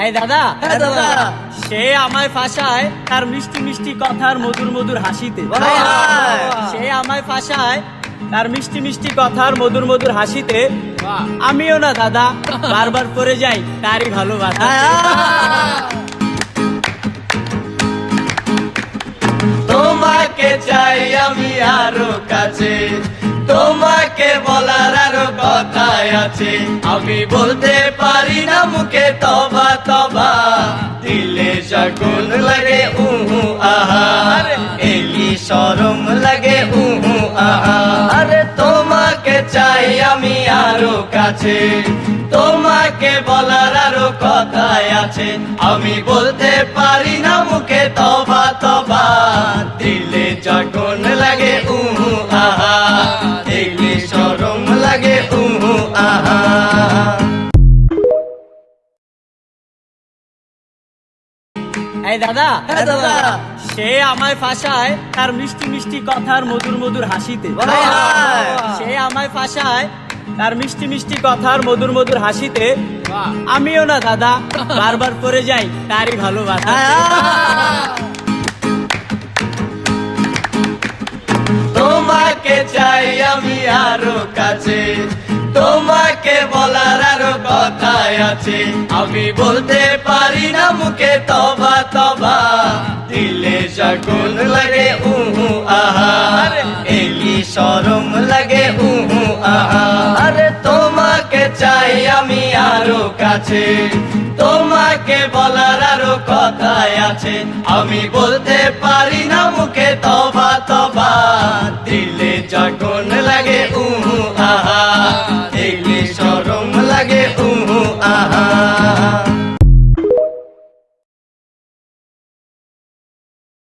এই দাদা, হ্যাঁ দাদা। সে আমায় ফাঁসায় তার মিষ্টি মিষ্টি কথার মধুর মধুর হাসিতে। সে আমায় ফাঁসায় তার মিষ্টি মিষ্টি কথার মধুর মধুর হাসিতে। আমিও না দাদা বারবার পড়ে যাই তারই ভালোবাসা। তোমাকে চাই আমি আরো কাছে, তোমাকে বলার আরো কথা আছে, আমি বলতে পারি না মুখে তবা তবা, দিলে শকুন লাগে উহু আহা, এলি শরম লাগে উহু আহা। আরে তোমাকে চাই আমি আরো কাছে, তোমাকে বলার আরো কথা আছে, আমি বলতে পারি না মুখে তবা তবা, দিলে যখন লাগে উহু আহা, দিলে শরম লাগে উহু আহা। এই দাদা, হ্যাঁ দাদা। সে আমায় ফাঁসায় তার মিষ্টি মিষ্টি কথার মধুর মধুর হাসিতে। সে আমায় ফাঁসায় তার মিষ্টি মিষ্টি কথার মধুর মধুর হাসিতে। আমিও না দাদা বারবার পড়ে যাই তারই ভালোবাসা। তোমাকে চাই আমি আরো কাছে, তোমাকে বলার আরো কথা আছে, আমি বলতে পারি না মুখে তবা তবা, দিলে শকুন লাগে উহু আহা, এলি শরম লাগে উহু আহা। আরে তোমাকে চাই আমি আরো কাছে, তোমাকে বলার আরো কথা আছে, আমি বলতে পারি না মুখে তবা তবা, দিলে যখন লাগে উহু আহা, দিলে শরম লাগে উহু আহা।